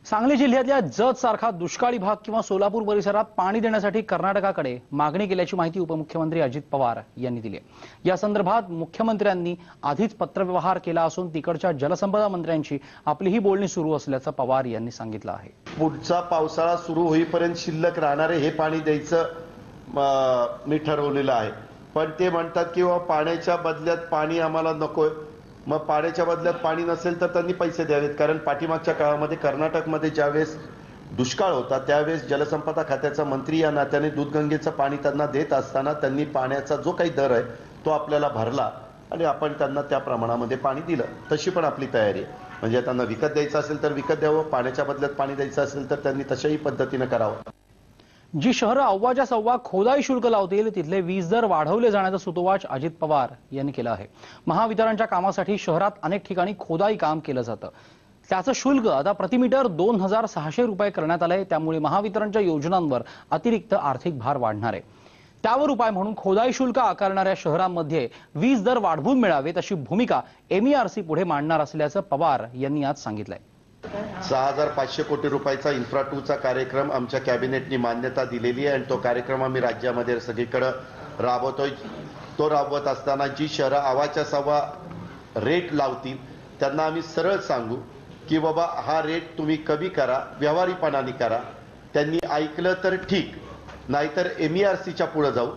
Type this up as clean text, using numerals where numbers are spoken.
सांगली जिल्ह्यातल्या जत सारखा दुष्काळी भाग किंवा सोलापूर परिसरात पाणी देण्यासाठी कर्नाटकाकडे मागणी केल्याची माहिती उपमुख्यमंत्री अजित पवार यांनी दिली आहे। या संदर्भात मुख्यमंत्र्यांनी आधीच पत्रव्यवहार केला असून तिकडच्या जलसंपदा मंत्र्यांची आपलीही बोलणी सुरू असल्याचं पवार यांनी सांगितलं आहे। पुढचा पावसाळा सुरू होईपर्यंत शिल्लक राहणारे हे पाणी द्यायचं मी ठरवलेलं आहे, पण ते म्हणतात की पाण्याच्या बदल्यात पाणी आम्हाला नकोय। मग पाण्याच्या बदल्यात पाणी नसेल तर त्यांनी पैसे द्यावेत, कारण पाठीमागच्या काळामध्ये कर्नाटकमध्ये ज्यावेळेस दुष्काळ होता त्यावेळेस जलसंपदा खात्याचा मंत्री या नात्याने दूधगंगेचं पाणी त्यांना देत असताना त्यांनी पाण्याचा जो काही दर आहे तो आपल्याला भरला आणि आपण त्यांना त्या प्रमाणामध्ये पाणी दिलं। तशी पण आपली तयारी आहे, म्हणजे त्यांना विकत द्यायचं असेल तर विकत द्यावं, पाण्याच्या बदल्यात पाणी द्यायचं असेल तर त्यांनी तशाही पद्धतीने करावं। जी शहरं अव्वाच्या सव्वा खोदाई शुल्क लावतील तिथले वीज दर वाढवले जाण्याचा सूतोवाच अजित पवार यांनी केला आहे। महावितरणच्या कामासाठी शहरात अनेक ठिकाणी खोदाई काम केलं जातं, त्याचं शुल्क आता प्रतिमीटर 2600 रुपये करण्यात आलंय। त्यामुळे महावितरणच्या योजनांवर अतिरिक्त आर्थिक भार वाढणार आहे। त्यावर उपाय म्हणून खोदाई शुल्क आकारणाऱ्या शहरांमध्ये वीज दर वाढवून मिळावेत अशी भूमिका MERC पुढे मांडणार असल्याचं पवार यांनी आज सांगितलंय। 6500 कोटी रुपयाचा इन्फ्रा 2 चा कार्यक्रम आमच्या कॅबिनेटने मान्यता दिलेली आहे आणि तो कार्यक्रम आम्ही राज्यामध्ये सगळीकडे राबवतोय। तो राबवत असताना जी शहरं आवाच्या सव्वा रेट लावतील त्यांना आम्ही सरळ सांगू की बाबा हा रेट तुम्ही कमी करा, व्यवहारीपणाने करा। त्यांनी ऐकलं तर ठीक, नाहीतर MERCच्या पुढे जाऊ।